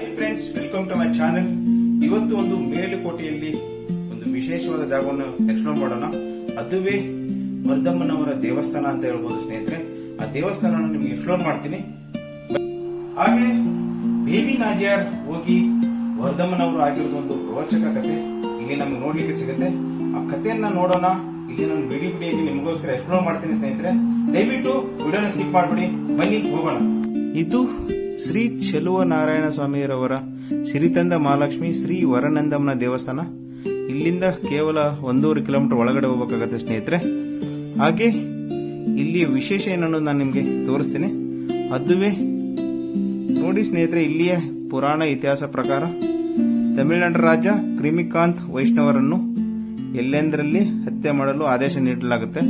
High friends, welcome to my channel. ಇವತ್ತು ಒಂದು ಮೇಲುಕೋಟೆಯಲ್ಲಿ ಒಂದು ವಿಶೇಷವಾದ ಜಾಗವನ್ನು ಎಕ್ಸ್ಪ್ಲೋರ್ ಮಾಡೋಣ. ಅದುವೇ ವರ್ಧಮ್ಮನವರ ದೇವಸ್ಥಾನ ಅಂತ ಹೇಳ್ಬೋದು ಸ್ನೇಹಿತರೆ. ಆ ದೇವಸ್ಥಾನ ನಿಮ್ಗೆ ಎಕ್ಸ್ಪ್ಲೋರ್ ಮಾಡ್ತೀನಿ. ಹಾಗೆ ಬೇಬಿ ನಾಜಿಯಾರ್ ಹೋಗಿ ವರ್ಧಮ್ಮನವರು ಆಗಿರೋದು ಒಂದು ರೋಚಕ ಕತೆ ಇಲ್ಲಿ ನಮ್ಗೆ ನೋಡ್ಲಿಕ್ಕೆ ಸಿಗುತ್ತೆ. ಆ ಕಥೆಯನ್ನ ನೋಡೋಣ. ಇಲ್ಲಿ ನಾನು ಬಿಡಿಯಾಗಿ ನಿಮಗೋಸ್ಕರ ಎಕ್ಸ್ಪ್ಲೋರ್ ಮಾಡ್ತೀನಿ ಸ್ನೇಹಿತರೆ. ದಯವಿಟ್ಟು ವಿಡಿಯೋನ ಸ್ಕಿಪ್ ಮಾಡ್ಬಿಡಿ. ಬನ್ನಿ ಹೋಗೋಣ. ಇದು ಶ್ರೀ ಚೆಲುವ ನಾರಾಯಣ ಸ್ವಾಮಿಯವರ ಸಿರಿತಂದ ಮಹಾಲಕ್ಷ್ಮಿ ಶ್ರೀ ವರನಂದಮ್ಮನ ದೇವಸ್ಥಾನ. ಇಲ್ಲಿಂದ ಕೇವಲ 1.5 ಕಿಲೋಮೀಟರ್ ಒಳಗಡೆ ಹೋಗಬೇಕಾಗತ್ತೆ ಸ್ನೇಹಿತರೆ. ಹಾಗೆ ಇಲ್ಲಿ ವಿಶೇಷ ಏನನ್ನೋದು ನಾನು ನಿಮಗೆ ತೋರಿಸ್ತೀನಿ. ಅದುವೇ ನೋಡಿ ಸ್ನೇಹಿತರೆ, ಇಲ್ಲಿಯ ಪುರಾಣ ಇತಿಹಾಸ ಪ್ರಕಾರ ತಮಿಳುನಾಡು ರಾಜ ಕ್ರಿಮಿಕಾಂತ್ ವೈಷ್ಣವರನ್ನು ಎಲ್ಲೆಂದರಲ್ಲಿ ಹತ್ಯೆ ಮಾಡಲು ಆದೇಶ ನೀಡಲಾಗುತ್ತೆ.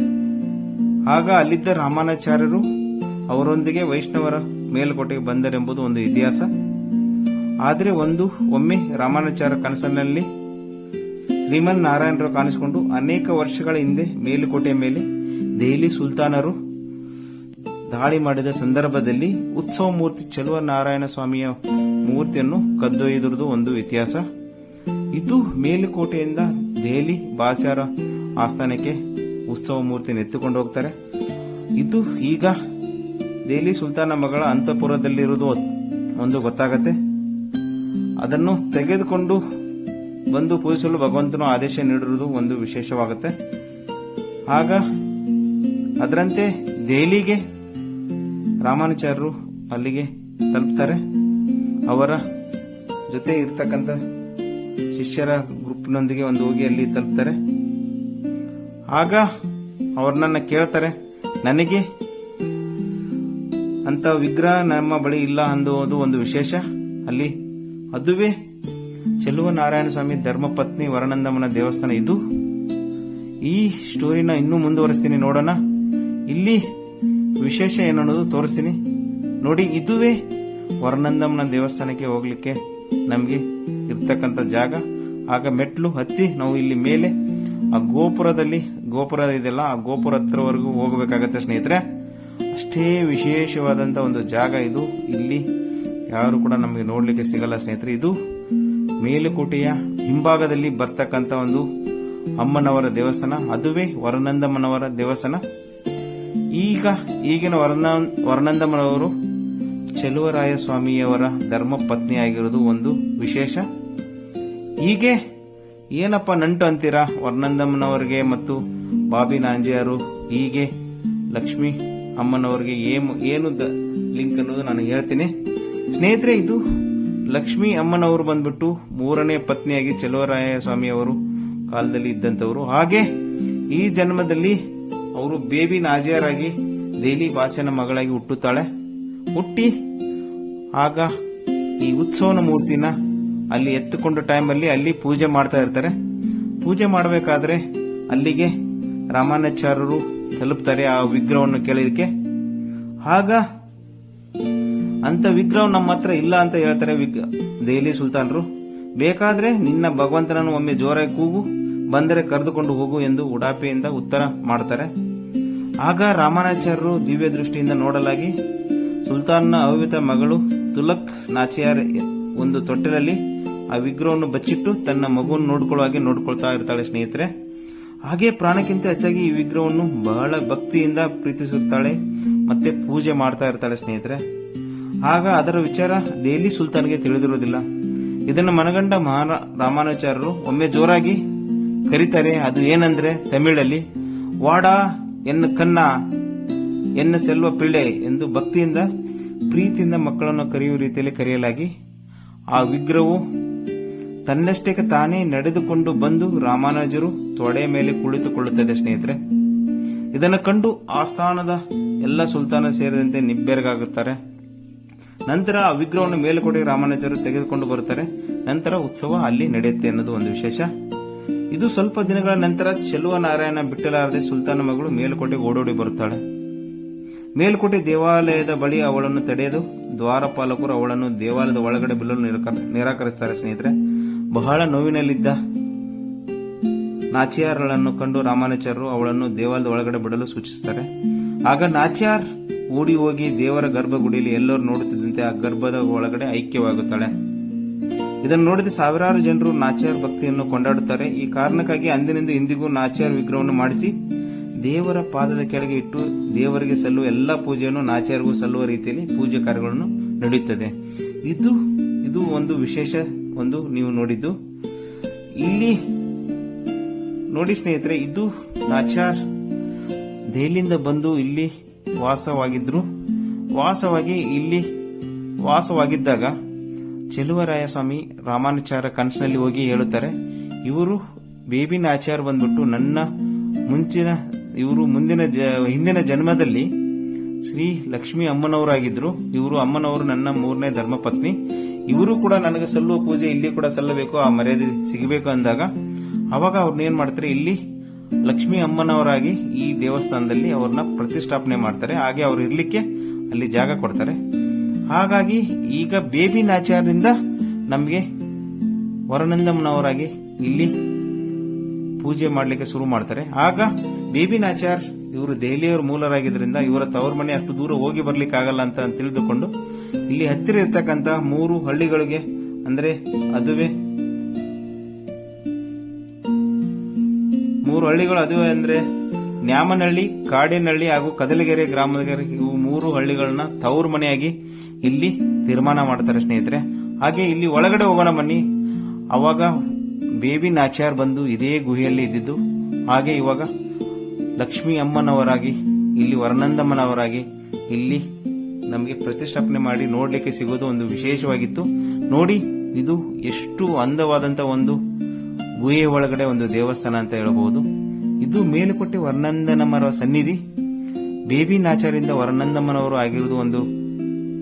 ಆಗ ಅಲ್ಲಿದ್ದ ರಾಮಾನುಚಾರ್ಯರು ಅವರೊಂದಿಗೆ ವೈಷ್ಣವರ ಮೇಲುಕೋಟೆಗೆ ಬಂದರೆಂಬುದು ಒಂದು ಇತಿಹಾಸ. ಆದರೆ ಒಮ್ಮೆ ರಾಮಾನುಚಾರ್ಯ ಕನಸಿನಲ್ಲಿ ಶ್ರೀಮನ್ ನಾರಾಯಣರು ಕಾಣಿಸಿಕೊಂಡು ಅನೇಕ ವರ್ಷಗಳ ಹಿಂದೆ ಮೇಲುಕೋಟೆಯ ಮೇಲೆ ದೆಹಲಿ ಸುಲ್ತಾನರು ದಾಳಿ ಮಾಡಿದ ಸಂದರ್ಭದಲ್ಲಿ ಉತ್ಸವ ಮೂರ್ತಿ ಚೆಲುವ ನಾರಾಯಣ ಸ್ವಾಮಿಯ ಮೂರ್ತಿಯನ್ನು ಕದ್ದೊಯ್ದಿರುವುದು ಒಂದು ಇತಿಹಾಸ. ಇದು ಮೇಲುಕೋಟೆಯಿಂದ ದೆಹಲಿ ಬಾದ್ಶಾಹರ ಆಸ್ಥಾನಕ್ಕೆ ಉತ್ಸವ ಮೂರ್ತಿಯನ್ನು ಎತ್ತಿಕೊಂಡು ಹೋಗ್ತಾರೆ. ಇದು ಈಗ ದೆಹಲಿ ಸುಲ್ತಾನ ಮಗಳ ಅಂತಃಪುರದಲ್ಲಿರುವುದು ಒಂದು ಗೊತ್ತಾಗತ್ತೆ. ಅದನ್ನು ತೆಗೆದುಕೊಂಡು ಬಂದು ಪೂಜಿಸಲು ಭಗವಂತನು ಆದೇಶ ನೀಡಿರುವುದು ಒಂದು ವಿಶೇಷವಾಗುತ್ತೆ. ಆಗ ಅದರಂತೆ ದೆಹಲಿಗೆ ರಾಮಾನುಚಾರ್ಯರು ಅಲ್ಲಿಗೆ ತಲುಪ್ತಾರೆ. ಅವರ ಜೊತೆ ಇರ್ತಕ್ಕಂಥ ಶಿಷ್ಯರ ಗ್ರೂಪ್ನೊಂದಿಗೆ ಒಂದು ಹೋಗಿ ಅಲ್ಲಿ ತಲುಪ್ತಾರೆ. ಆಗ ಅವ್ರನ್ನ ಕೇಳ್ತಾರೆ, ನನಗೆ ಅಂತ ವಿಗ್ರಹ ನಮ್ಮ ಬಳಿ ಇಲ್ಲ ಅನ್ನೋದು ಒಂದು ವಿಶೇಷ ಅಲ್ಲಿ. ಅದುವೇ ಚೆಲುವ ನಾರಾಯಣ ಸ್ವಾಮಿ ಧರ್ಮಪತ್ನಿ ವರನಂದಮ್ಮನ ದೇವಸ್ಥಾನ. ಇದು ಈ ಸ್ಟೋರಿನ ಇನ್ನೂ ಮುಂದುವರಿಸ್ತೀನಿ, ನೋಡೋಣ. ಇಲ್ಲಿ ವಿಶೇಷ ಏನನ್ನೋದು ತೋರಿಸ್ತೀನಿ ನೋಡಿ. ಇದುವೇ ವರನಂದಮ್ಮನ ದೇವಸ್ಥಾನಕ್ಕೆ ಹೋಗ್ಲಿಕ್ಕೆ ನಮಗೆ ಇರ್ತಕ್ಕಂಥ ಜಾಗ. ಆಗ ಮೆಟ್ಲು ಹತ್ತಿ ನಾವು ಇಲ್ಲಿ ಮೇಲೆ ಆ ಗೋಪುರ ಇದೆಲ್ಲ, ಆ ಗೋಪುರ ಹತ್ರವರೆಗೂ ಹೋಗಬೇಕಾಗತ್ತೆ ಸ್ನೇಹಿತರೆ. ಅಷ್ಟೇ ವಿಶೇಷವಾದಂತ ಒಂದು ಜಾಗ ಇದು. ಇಲ್ಲಿ ಯಾರು ಕೂಡ ನಮಗೆ ನೋಡ್ಲಿಕ್ಕೆ ಸಿಗಲ್ಲ ಸ್ನೇಹಿತರೆ. ಇದು ಮೇಲುಕೋಟೆಯ ಹಿಂಭಾಗದಲ್ಲಿ ಬರ್ತಕ್ಕಂಥ ಒಂದು ಅಮ್ಮನವರ ದೇವಸ್ಥಾನ. ಅದುವೇ ವರನಂದಮ್ಮನವರ ದೇವಸ್ಥಾನ. ಈಗಿನ ವರನಂದಮ್ಮನವರು ಚೆಲುವರಾಯ ಸ್ವಾಮಿಯವರ ಧರ್ಮ ಪತ್ನಿ ಆಗಿರೋದು ಒಂದು ವಿಶೇಷ. ಹೀಗೆ ಏನಪ್ಪ ನಂಟು ಅಂತೀರಾ ವರನಂದಮ್ಮನವರಿಗೆ ಮತ್ತು ಬಾಬಿ ನಾಂಜಿಯಾರು, ಹೀಗೆ ಲಕ್ಷ್ಮಿ ಅಮ್ಮನವರಿಗೆ ಏನು ಲಿಂಕ್ ಅನ್ನೋದು ನಾನು ಹೇಳ್ತೀನಿ ಸ್ನೇಹಿತರೆ. ಇದು ಲಕ್ಷ್ಮಿ ಅಮ್ಮನವರು ಬಂದ್ಬಿಟ್ಟು 3ನೇ ಪತ್ನಿಯಾಗಿ ಚೆಲುವರಾಯ ಸ್ವಾಮಿಯವರು ಕಾಲದಲ್ಲಿ ಇದ್ದಂತವರು. ಹಾಗೆ ಈ ಜನ್ಮದಲ್ಲಿ ಅವರು ಬೇಬಿ ನಾಜಿಯಾರಾಗಿ ದೆಹಲಿ ಬಾದ್ಶಾಹನ ಮಗಳಾಗಿ ಹುಟ್ಟುತ್ತಾಳೆ. ಹುಟ್ಟಿ ಆಗ ಈ ಉತ್ಸವನ ಮೂರ್ತಿನ ಅಲ್ಲಿ ಎತ್ತುಕೊಂಡ ಟೈಮಲ್ಲಿ ಅಲ್ಲಿ ಪೂಜೆ ಮಾಡ್ತಾ ಇರ್ತಾರೆ. ಪೂಜೆ ಮಾಡಬೇಕಾದ್ರೆ ಅಲ್ಲಿಗೆ ರಾಮಾನುಚಾರ್ಯರು ತಲುಪ್ತಾರೆ ಆ ವಿಗ್ರಹವನ್ನು ಕೇಳಲಿಕ್ಕೆ. ಆಗ ಅಂತ ವಿಗ್ರಹ ನಮ್ಮ ಹತ್ರ ಇಲ್ಲ ಅಂತ ಹೇಳ್ತಾರೆ ದೆಹಲಿ ಸುಲ್ತಾನರು. ಬೇಕಾದ್ರೆ ನಿನ್ನ ಭಗವಂತನನ್ನು ಒಮ್ಮೆ ಜೋರಾಗಿ ಕೂಗು, ಬಂದರೆ ಕರೆದುಕೊಂಡು ಹೋಗು ಎಂದು ಉಡಾಪೆಯಿಂದ ಉತ್ತರ ಮಾಡ್ತಾರೆ. ಆಗ ರಾಮಾನುಚಾರ್ಯರು ದಿವ್ಯ ದೃಷ್ಟಿಯಿಂದ ನೋಡಲಾಗಿ ಸುಲ್ತಾನ್ನ ಅವಿತ ಮಗಳು ತುಲಕ್ ನಾಚಿಯಾರ್ ಒಂದು ತೊಟ್ಟೆಯಲ್ಲಿ ಆ ವಿಗ್ರಹವನ್ನು ಬಚ್ಚಿಟ್ಟು ತನ್ನ ಮಗುವನ್ನು ನೋಡ್ಕೊಳ್ತಾ ಇರ್ತಾಳೆ ಸ್ನೇಹಿತರೆ. ಹಾಗೆ ಪ್ರಾಣಕ್ಕಿಂತ ಹೆಚ್ಚಾಗಿ ಈ ವಿಗ್ರಹವನ್ನು ಬಹಳ ಭಕ್ತಿಯಿಂದ ಪ್ರೀತಿಸುತ್ತಾಳೆ ಮತ್ತೆ ಪೂಜೆ ಮಾಡ್ತಾ ಇರ್ತಾಳೆ ಸ್ನೇಹಿತರೆ. ಆಗ ಅದರ ವಿಚಾರ ದೆಹಲಿ ಸುಲ್ತಾನ್ಗೆ ತಿಳಿದಿರುವುದಿಲ್ಲ. ಇದನ್ನು ಮನಗಂಡ ರಾಮಾನುಚಾರ್ಯರು ಒಮ್ಮೆ ಜೋರಾಗಿ ಕರೀತಾರೆ. ಅದು ಏನಂದ್ರೆ ತಮಿಳಲ್ಲಿ ವಾಡಾ ಎನ್ನ ಕನ್ನ ಎನ್ನ ಸೆಲ್ವ ಪಿಳ್ಳೆ ಎಂದು ಭಕ್ತಿಯಿಂದ ಪ್ರೀತಿಯಿಂದ ಮಕ್ಕಳನ್ನು ಕರೆಯುವ ರೀತಿಯಲ್ಲಿ ಕರೆಯಲಾಗಿ ಆ ವಿಗ್ರಹವು ತನ್ನಷ್ಟಕ್ಕೆ ತಾನೇ ನಡೆದುಕೊಂಡು ಬಂದು ರಾಮಾನುಜರು ತೊಡೆಯ ಮೇಲೆ ಕುಳಿತುಕೊಳ್ಳುತ್ತದೆ ಸ್ನೇಹಿತರೆ. ಇದನ್ನು ಕಂಡು ಆಸ್ಥಾನದ ಎಲ್ಲ ಸುಲ್ತಾನ ಸೇರಿದಂತೆ ನಿಬ್ಬೆರಗಾಗುತ್ತಾರೆ. ನಂತರ ಆ ವಿಗ್ರಹವನ್ನು ಮೇಲುಕೋಟೆಗೆ ರಾಮಾನುಜರು ತೆಗೆದುಕೊಂಡು ಬರುತ್ತಾರೆ. ನಂತರ ಉತ್ಸವ ಅಲ್ಲಿ ನಡೆಯುತ್ತೆ ಅನ್ನೋದು ಒಂದು ವಿಶೇಷ. ಇದು ಸ್ವಲ್ಪ ದಿನಗಳ ನಂತರ ಚೆಲುವ ನಾರಾಯಣ ಬಿಟ್ಟಲಾರದೆ ಸುಲ್ತಾನ ಮಗಳು ಮೇಲುಕೋಟೆಗೆ ಓಡೋಡಿ ಬರುತ್ತಾಳೆ. ಮೇಲುಕೋಟೆ ದೇವಾಲಯದ ಬಳಿ ಅವಳನ್ನು ತಡೆಯಲು ದ್ವಾರಪಾಲಕರು ಅವಳನ್ನು ದೇವಾಲಯದ ಒಳಗಡೆ ಬಿಡಲು ನಿರಾಕರಿಸುತ್ತಾರೆ ಸ್ನೇಹಿತರೆ. ಬಹಳ ನೋವಿನಲ್ಲಿದ್ದ ನಾಚಿಯಾರ್ಗಳನ್ನು ಕಂಡು ರಾಮಾನುಚಾರ್ಯರು ಅವಳನ್ನು ದೇವಾಲಯದ ಒಳಗಡೆ ಬಿಡಲು ಸೂಚಿಸುತ್ತಾರೆ. ಆಗ ನಾಚಿಯಾರ್ ಓಡಿ ಹೋಗಿ ದೇವರ ಗರ್ಭಗುಡಿಯಲ್ಲಿ ಎಲ್ಲರೂ ನೋಡುತ್ತಿದ್ದಂತೆ ಆ ಗರ್ಭದ ಒಳಗಡೆ ಐಕ್ಯವಾಗುತ್ತಾಳೆ. ಇದನ್ನು ನೋಡಿದ ಸಾವಿರಾರು ಜನರು ನಾಚ್ಯಾರ್ ಭಕ್ತಿಯನ್ನು ಕೊಂಡಾಡುತ್ತಾರೆ. ಈ ಕಾರಣಕ್ಕಾಗಿ ಅಂದಿನಿಂದ ಇಂದಿಗೂ ನಾಚ್ಯಾರ್ ವಿಗ್ರಹವನ್ನು ಮಾಡಿಸಿ ದೇವರ ಪಾದದ ಕೆಳಗೆ ಇಟ್ಟು ದೇವರಿಗೆ ಸಲ್ಲುವ ಎಲ್ಲಾ ಪೂಜೆಯನ್ನು ನಾಚ್ಯಾರ್ಗೂ ಸಲ್ಲುವ ರೀತಿಯಲ್ಲಿ ಪೂಜೆ ಕಾರ್ಯಗಳನ್ನು ನಡೆಯುತ್ತದೆ. ಇದು ಒಂದು ವಿಶೇಷ ಒಂದು ನೀವು ನೋಡಿದ್ದು. ಇಲ್ಲಿ ನೋಡಿ ಸ್ನೇಹಿತರೆ, ಇದು ನಾಚ್ಯಾರ್ ದೆಹಲಿಯಿಂದ ಬಂದು ಇಲ್ಲಿ ವಾಸವಾಗಿದ್ದಾಗ ಚೆಲುವರಾಯ ಸ್ವಾಮಿ ರಾಮಾನುಚಾರ ಕನಸಿನಲ್ಲಿ ಹೋಗಿ ಹೇಳುತ್ತಾರೆ, ಇವರು ಬೇಬಿ ನಾಚ್ಯಾರ್ ಬಂದ್ಬಿಟ್ಟು ಹಿಂದಿನ ಜನ್ಮದಲ್ಲಿ ಶ್ರೀ ಲಕ್ಷ್ಮೀ ಅಮ್ಮನವರಾಗಿದ್ರು. ಇವರು ಅಮ್ಮನವರು ನನ್ನ 3ನೇ ಧರ್ಮಪತ್ನಿ. ಇವರು ಕೂಡ ನನಗೆ ಸಲ್ಲುವ ಪೂಜೆ ಇಲ್ಲಿ ಕೂಡ ಸಲ್ಲಬೇಕು, ಆ ಮರ್ಯಾದೆ ಸಿಗಬೇಕು ಅಂದಾಗ ಅವಾಗ ಅವ್ರನ್ನ ಏನ್ ಮಾಡ್ತಾರೆ, ಇಲ್ಲಿ ಲಕ್ಷ್ಮೀ ಅಮ್ಮನವರಾಗಿ ಈ ದೇವಸ್ಥಾನದಲ್ಲಿ ಅವ್ರನ್ನ ಪ್ರತಿಷ್ಠಾಪನೆ ಮಾಡ್ತಾರೆ. ಹಾಗೆ ಅವ್ರು ಇರ್ಲಿಕ್ಕೆ ಅಲ್ಲಿ ಜಾಗ ಕೊಡ್ತಾರೆ. ಹಾಗಾಗಿ ಈಗ ಬೇಬಿ ನಾಚ್ಯಾರಿಂದ ನಮಗೆ ವರನಂದಮ್ಮನವರಾಗಿ ಇಲ್ಲಿ ಪೂಜೆ ಮಾಡಲಿಕ್ಕೆ ಶುರು ಮಾಡ್ತಾರೆ. ಆಗ ಬೇಬಿ ನಾಚ್ಯಾರ್ ಇವರು ದೆಹಲಿಯವರ ಮೂಲರಾಗಿದ್ದರಿಂದ ಇವರ ತವರು ಮನೆ ಅಷ್ಟು ದೂರ ಹೋಗಿ ಬರ್ಲಿಕ್ಕೆ ಆಗಲ್ಲ ಅಂತ ತಿಳಿದುಕೊಂಡು ಇಲ್ಲಿ ಹತ್ತಿರ ಇರ್ತಕ್ಕಂತ 3 ಹಳ್ಳಿಗಳಿಗೆ, ಅಂದ್ರೆ ಅದುವೇ 3 ಹಳ್ಳಿಗಳು, ಅದುವೇ ಅಂದ್ರೆ ನ್ಯಾಮನಹಳ್ಳಿ, ಕಾಡೇನಹಳ್ಳಿ ಹಾಗೂ ಕದಲಗೆರೆ ಗ್ರಾಮದ ಇವು 3 ಹಳ್ಳಿಗಳನ್ನ ತವರು ಮನೆಯಾಗಿ ಇಲ್ಲಿ ತೀರ್ಮಾನ ಮಾಡ್ತಾರೆ ಸ್ನೇಹಿತರೆ. ಹಾಗೆ ಇಲ್ಲಿ ಒಳಗಡೆ ಹೋಗೋಣ ಬನ್ನಿ. ಅವಾಗ ಬೇಬಿ ನಾಚ್ಯಾರ್ ಬಂದು ಇದೇ ಗುಹೆಯಲ್ಲಿ ಇದ್ದಿದ್ದು. ಹಾಗೆ ಇವಾಗ ಲಕ್ಷ್ಮೀ ಅಮ್ಮನವರಾಗಿ ಇಲ್ಲಿ ವರನಂದಮ್ಮನವರಾಗಿ ಇಲ್ಲಿ ನಮಗೆ ಪ್ರತಿಷ್ಠಾಪನೆ ಮಾಡಿ ನೋಡ್ಲಿಕ್ಕೆ ಸಿಗೋದು ಒಂದು ವಿಶೇಷವಾಗಿತ್ತು. ನೋಡಿ, ಇದು ಎಷ್ಟು ಅಂದವಾದಂತ ಒಂದು ಗುಹೆ ಒಳಗಡೆ ಒಂದು ದೇವಸ್ಥಾನ ಅಂತ ಹೇಳಬಹುದು. ಇದು ಮೇಲುಕೋಟೆ ವರನಂದನಮ್ಮರ ಸನ್ನಿಧಿ. ಬೇಬಿ ನಾಚ್ಯಾರಿಂದ ವರನಂದಮ್ಮನವರು ಆಗಿರುವುದು ಒಂದು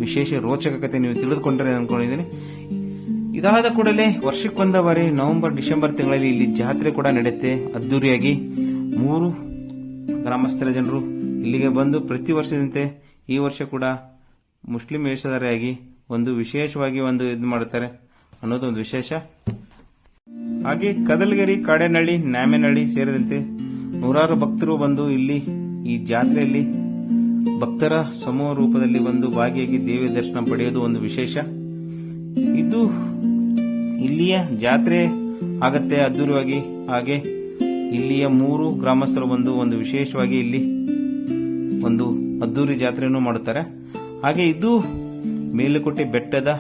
ವಿಶೇಷ ರೋಚಕತೆ ನೀವು ತಿಳಿದುಕೊಂಡ್ರೆ ಅನ್ಕೊಂಡಿದ್ದೀನಿ. ಇದಾದ ಕೂಡಲೇ ವರ್ಷಕ್ಕೊಂದ ಬಾರಿ ನವೆಂಬರ್ ಡಿಸೆಂಬರ್ ತಿಂಗಳಲ್ಲಿ ಇಲ್ಲಿ ಜಾತ್ರೆ ಕೂಡ ನಡೆಯುತ್ತೆ ಅದ್ದೂರಿಯಾಗಿ. 3 ಗ್ರಾಮಸ್ಥರ ಜನರು ಇಲ್ಲಿಗೆ ಬಂದು ಪ್ರತಿ ವರ್ಷದಂತೆ ಈ ವರ್ಷ ಕೂಡ ಮುಸ್ಲಿಂ ವೇಷಧಾರಿಯಾಗಿ ಒಂದು ವಿಶೇಷವಾಗಿ ಒಂದು ಇದು ಮಾಡುತ್ತಾರೆ ಅನ್ನೋದು ಒಂದು ವಿಶೇಷ. ಹಾಗೆ ಕದಲಗೆರೆ, ಕಾಡೇನಹಳ್ಳಿ, ನ್ಯಾಮನಹಳ್ಳಿ ಸೇರಿದಂತೆ ನೂರಾರು ಭಕ್ತರು ಬಂದು ಇಲ್ಲಿ ಈ ಜಾತ್ರೆಯಲ್ಲಿ ಭಕ್ತರ ಸಮೂಹ ರೂಪದಲ್ಲಿ ಬಂದು ಭಾಗಿಯಾಗಿ ದೇವಿ ದರ್ಶನ ಪಡೆಯೋದು ಒಂದು ವಿಶೇಷ. ಇದು ಇಲ್ಲಿಯ ಜಾತ್ರೆ ಆಗತ್ತೆ ಅದ್ದೂರಿಯಾಗಿ. ಹಾಗೆ ಇಲ್ಲಿಯ 3 ಗ್ರಾಮಸ್ಥರು ಬಂದು ಒಂದು ವಿಶೇಷವಾಗಿ ಇಲ್ಲಿ ಒಂದು ಅದ್ದೂರಿ ಜಾತ್ರೆಯನ್ನು ಮಾಡುತ್ತಾರೆ. ಹಾಗೆ ಇದು ಮೇಲುಕೋಟೆ ಬೆಟ್ಟದ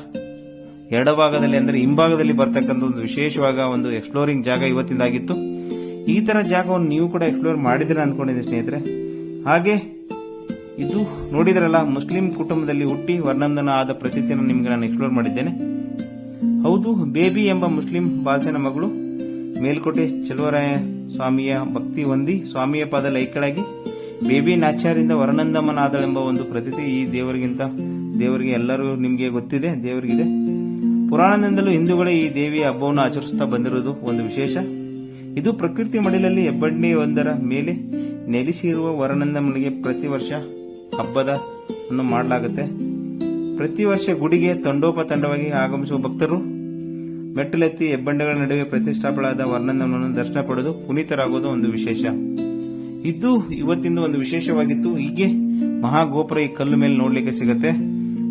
ಎಡಭಾಗದಲ್ಲಿ ಅಂದ್ರೆ ಹಿಂಭಾಗದಲ್ಲಿ ಬರ್ತಕ್ಕಂಥ ಒಂದು ವಿಶೇಷವಾದ ಒಂದು ಎಕ್ಸ್ಪ್ಲೋರಿಂಗ್ ಜಾಗ ಇವತ್ತಿಂದಾಗಿತ್ತು. ಈ ತರ ಜಾಗವನ್ನು ನೀವು ಕೂಡ ಎಕ್ಸ್ಪ್ಲೋರ್ ಮಾಡಿದ್ರೆ ಅನ್ಕೊಂಡಿದ್ದೀನಿ ಸ್ನೇಹಿತರೆ. ಹಾಗೆ ಇದು ನೋಡಿದ್ರಲ್ಲ, ಮುಸ್ಲಿಂ ಕುಟುಂಬದಲ್ಲಿ ಹುಟ್ಟಿ ವರ್ಣಂದನ ಆದ ಪ್ರತೀತಿಯನ್ನು ನಿಮ್ಗೆ ನಾನು ಎಕ್ಸ್ಪ್ಲೋರ್ ಮಾಡಿದ್ದೇನೆ. ಹೌದು, ಬೇಬಿ ಎಂಬ ಮುಸ್ಲಿಂ ಬಾಸನ ಮಗಳು ಮೇಲ್ಕೋಟೆ ಚೆಲುವರಾಯ ಸ್ವಾಮಿಯ ಭಕ್ತಿ ಹೊಂದಿ ಸ್ವಾಮಿಯ ಪಾದ ಲೈಕಳಾಗಿ ಬೇಬಿ ನಾಚ್ಯಾರಿಂದ ವರನಂದಮ್ಮನ ಆದಳೆಂಬ ಒಂದು ಪ್ರತೀತಿ ಈ ದೇವರಿಗೆ ಎಲ್ಲರೂ ನಿಮಗೆ ಗೊತ್ತಿದೆ, ದೇವರಿಗಿದೆ. ಪುರಾಣದಿಂದಲೂ ಹಿಂದೂಗಳೇ ಈ ದೇವಿಯ ಹಬ್ಬವನ್ನು ಆಚರಿಸುತ್ತಾ ಬಂದಿರುವುದು ಒಂದು ವಿಶೇಷ. ಇದು ಪ್ರಕೃತಿ ಮಡಿಲಲ್ಲಿ ಹೆಬ್ಬಂಡಿಯೊಂದರ ಮೇಲೆ ನೆಲೆಸಿರುವ ವರನಂದಮ್ಮನಿಗೆ ಪ್ರತಿ ವರ್ಷ ಹಬ್ಬವನ್ನು ಮಾಡಲಾಗುತ್ತೆ. ಪ್ರತಿ ವರ್ಷ ಗುಡಿಗೆ ತಂಡೋಪತಂಡವಾಗಿ ಆಗಮಿಸುವ ಭಕ್ತರು ಮೆಟ್ಟಲೆತ್ತಿ ಹೆಬ್ಬಂಡೆಗಳ ನಡುವೆ ಪ್ರತಿಷ್ಠಾಪಳಾದ ವರನಂದಮ್ಮನನ್ನು ದರ್ಶನ ಪಡೆದು ಪುನೀತರಾಗುವುದು ಒಂದು ವಿಶೇಷ. ಇದು ಇವತ್ತಿಂದ ಒಂದು ವಿಶೇಷವಾಗಿತ್ತು. ಹೀಗೆ ಮಹಾಗೋಪುರ ಈ ಕಲ್ಲು ಮೇಲೆ ನೋಡ್ಲಿಕ್ಕೆ ಸಿಗುತ್ತೆ.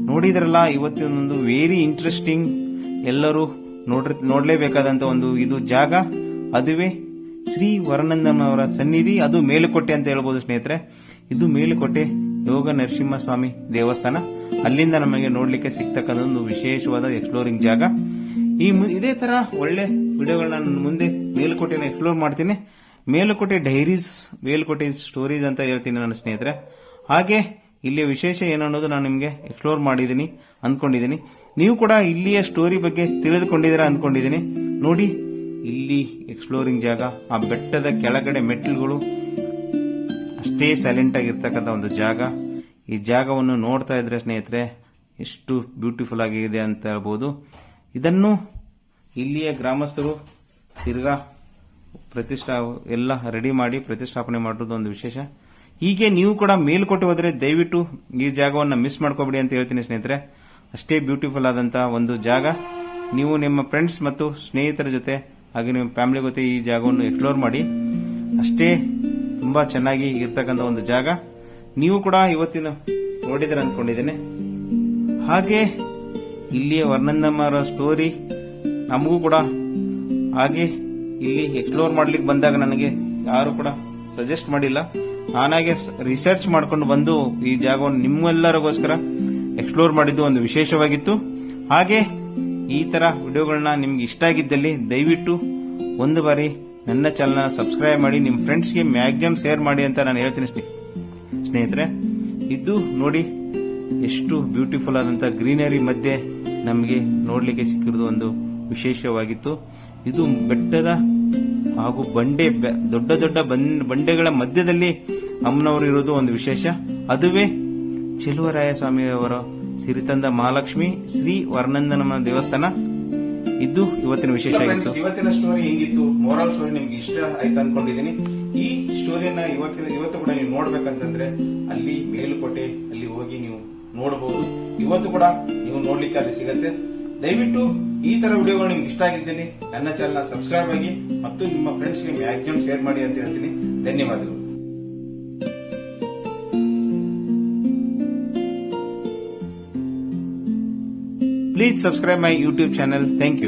ನೋಡಿದ್ರಲ್ಲ, ಇವತ್ತಿನೊಂದು ವೆರಿ ಇಂಟ್ರೆಸ್ಟಿಂಗ್, ಎಲ್ಲರೂ ನೋಡ್ಲೇಬೇಕಾದಂತ ಒಂದು ಇದು ಜಾಗ. ಅದುವೇ ಶ್ರೀ ವರನಂದಮ್ಮನವರ ಸನ್ನಿಧಿ. ಅದು ಮೇಲುಕೋಟೆ ಅಂತ ಹೇಳ್ಬೋದು ಸ್ನೇಹಿತರೆ. ಇದು ಮೇಲುಕೋಟೆ ಯೋಗ ನರಸಿಂಹಸ್ವಾಮಿ ದೇವಸ್ಥಾನ. ಅಲ್ಲಿಂದ ನಮಗೆ ನೋಡ್ಲಿಕ್ಕೆ ಸಿಗ್ತಕ್ಕಂಥ ಒಂದು ವಿಶೇಷವಾದ ಎಕ್ಸ್ಪ್ಲೋರಿಂಗ್ ಜಾಗ. ಇದೇ ತರ ಒಳ್ಳೆ ವಿಡಿಯೋಗಳನ್ನ ಮುಂದೆ ಮೇಲುಕೋಟೆನ ಎಕ್ಸ್ಪ್ಲೋರ್ ಮಾಡ್ತೀನಿ. ಮೇಲುಕೋಟೆ ಡೈರೀಸ್, ಮೇಲುಕೋಟೆ ಸ್ಟೋರೀಸ್ ಅಂತ ಹೇಳ್ತೀನಿ ನನ್ನ ಸ್ನೇಹಿತರೆ. ಹಾಗೆ ಇಲ್ಲಿಯ ವಿಶೇಷ ಏನನ್ನೋದು ನಾನು ನಿಮಗೆ ಎಕ್ಸ್ಪ್ಲೋರ್ ಮಾಡಿದ್ದೀನಿ ಅಂದ್ಕೊಂಡಿದ್ದೀನಿ. ನೀವು ಕೂಡ ಇಲ್ಲಿಯ ಸ್ಟೋರಿ ಬಗ್ಗೆ ತಿಳಿದುಕೊಂಡಿದ್ದೀರಾ ಅಂದ್ಕೊಂಡಿದ್ದೀನಿ. ನೋಡಿ, ಇಲ್ಲಿ ಎಕ್ಸ್ಪ್ಲೋರಿಂಗ್ ಜಾಗ, ಆ ಬೆಟ್ಟದ ಕೆಳಗಡೆ ಮೆಟ್ಟಿಲುಗಳು, ಅಷ್ಟೇ ಸೈಲೆಂಟ್ ಆಗಿರ್ತಕ್ಕಂಥ ಒಂದು ಜಾಗ. ಈ ಜಾಗವನ್ನು ನೋಡ್ತಾ ಇದ್ರೆ ಸ್ನೇಹಿತರೆ ಎಷ್ಟು ಬ್ಯೂಟಿಫುಲ್ ಆಗಿದೆ ಅಂತ ಹೇಳ್ಬೋದು. ಇದನ್ನು ಇಲ್ಲಿಯ ಗ್ರಾಮಸ್ಥರು ತಿರ್ಗಾ ಎಲ್ಲ ರೆಡಿ ಮಾಡಿ ಪ್ರತಿಷ್ಠಾಪನೆ ಮಾಡೋದು ಒಂದು ವಿಶೇಷ. ಹೀಗೆ ನೀವು ಕೂಡ ಮೇಲ್ಕೋಟೆ ಹೋದ್ರೆ ದಯವಿಟ್ಟು ಈ ಜಾಗವನ್ನು ಮಿಸ್ ಮಾಡ್ಕೋಬೇಡಿ ಅಂತ ಹೇಳ್ತೀನಿ ಸ್ನೇಹಿತರೆ. ಅಷ್ಟೇ ಬ್ಯೂಟಿಫುಲ್ ಆದಂತಹ ಒಂದು ಜಾಗ. ನೀವು ನಿಮ್ಮ ಫ್ರೆಂಡ್ಸ್ ಮತ್ತು ಸ್ನೇಹಿತರ ಜೊತೆ ಹಾಗೆ ನಿಮ್ಮ ಫ್ಯಾಮಿಲಿ ಜೊತೆ ಈ ಜಾಗವನ್ನು ಎಕ್ಸ್ಪ್ಲೋರ್ ಮಾಡಿ. ಅಷ್ಟೇ ತುಂಬಾ ಚೆನ್ನಾಗಿ ಇರ್ತಕ್ಕಂಥ ಒಂದು ಜಾಗ. ನೀವು ಕೂಡ ಇವತ್ತಿನ ನೋಡಿದ್ರೆ ಅಂದ್ಕೊಂಡಿದ್ದೇನೆ. ಹಾಗೆ ಇಲ್ಲಿಯ ವರ್ಣಂದಮ್ಮರ ಸ್ಟೋರಿ ನಮಗೂ ಕೂಡ ಹಾಗೆ ಇಲ್ಲಿ ಎಕ್ಸ್ಪ್ಲೋರ್ ಮಾಡ್ಲಿಕ್ಕೆ ಬಂದಾಗ ನನಗೆ ಯಾರು ಕೂಡ ಸಜೆಸ್ಟ್ ಮಾಡಿಲ್ಲ. ನಾನಾಗೆ ರಿಸರ್ಚ್ ಮಾಡ್ಕೊಂಡು ಬಂದು ಈ ಜಾಗವನ್ನು ನಿಮ್ಮೆಲ್ಲರಿಗೋಸ್ಕರ ಎಕ್ಸ್ಪ್ಲೋರ್ ಮಾಡಿದ್ದು ಒಂದು ವಿಶೇಷವಾಗಿತ್ತು. ಹಾಗೆ ಈ ತರ ವಿಡಿಯೋಗಳನ್ನ ನಿಮ್ಗೆ ಇಷ್ಟ ಆಗಿದ್ದಲ್ಲಿ ದಯವಿಟ್ಟು ಒಂದು ಬಾರಿ ನನ್ನ ಚಾನಲ್ನ ಸಬ್ಸ್ಕ್ರೈಬ್ ಮಾಡಿ, ನಿಮ್ಮ ಫ್ರೆಂಡ್ಸ್ಗೆ ಮ್ಯಾಕ್ಸಿಮಮ್ ಶೇರ್ ಮಾಡಿ ಅಂತ ನಾನು ಹೇಳ್ತೀನಿ ಸ್ನೇಹಿತರೆ. ಇದು ನೋಡಿ ಎಷ್ಟು ಬ್ಯೂಟಿಫುಲ್ ಆದಂತ ಗ್ರೀನರಿ ಮಧ್ಯೆ ನಮಗೆ ನೋಡ್ಲಿಕ್ಕೆ ಸಿಕ್ಕಿರೋದು ಒಂದು ವಿಶೇಷವಾಗಿತ್ತು. ಇದು ಬೆಟ್ಟದ ಹಾಗೂ ದೊಡ್ಡ ದೊಡ್ಡ ಬಂಡೆಗಳ ಮಧ್ಯದಲ್ಲಿ ಅಮ್ಮನವರು ಇರೋದು ಒಂದು ವಿಶೇಷ. ಅದುವೇ ಚೆಲುವರಾಯ ಸ್ವಾಮಿಯವರ ಸಿರಿತಂದ ಮಹಾಲಕ್ಷ್ಮಿ ಶ್ರೀ ವರ್ಣಂದನಮ್ಮ ದೇವಸ್ಥಾನ. ಇದು ಇವತ್ತಿನ ವಿಶೇಷ ಆಗಿತ್ತು. ಇವತ್ತಿನ ಸ್ಟೋರಿ ಹೆಂಗಿತ್ತು, ಮೋರಲ್ ಸ್ಟೋರಿ ನಿಮ್ಗೆ ಇಷ್ಟ ಆಯ್ತು ಅನ್ಕೊಂಡಿದ್ದೀನಿ. ಈ ಸ್ಟೋರಿಯನ್ನ ಇವತ್ತು ಕೂಡ ನೀವು ನೋಡ್ಬೇಕಂತಂದ್ರೆ ಅಲ್ಲಿ ಮೇಲುಕೋಟೆ ಅಲ್ಲಿ ಹೋಗಿ ನೀವು ನೋಡಬಹುದು. ಇವತ್ತು ಕೂಡ ನೀವು ನೋಡ್ಲಿಕ್ಕೆ ಅಲ್ಲಿ ಸಿಗತ್ತೆ. ದಯವಿಟ್ಟು ಈ ತರ ವಿಡಿಯೋಗಳು ನಿಮ್ಗೆ ಇಷ್ಟ ಆಗಿದ್ದಲ್ಲಿ ನನ್ನ ಚಾನಲ್ ಸಬ್ಸ್ಕ್ರೈಬ್ ಆಗಿ ಮತ್ತು ನಿಮ್ಮ ಫ್ರೆಂಡ್ಸ್ಗೆ ಮ್ಯಾಕ್ಸಿಮಮ್ ಶೇರ್ ಮಾಡಿ ಅಂತ ಹೇಳ್ತೀನಿ. ಧನ್ಯವಾದಗಳು. Please subscribe my YouTube channel. Thank you.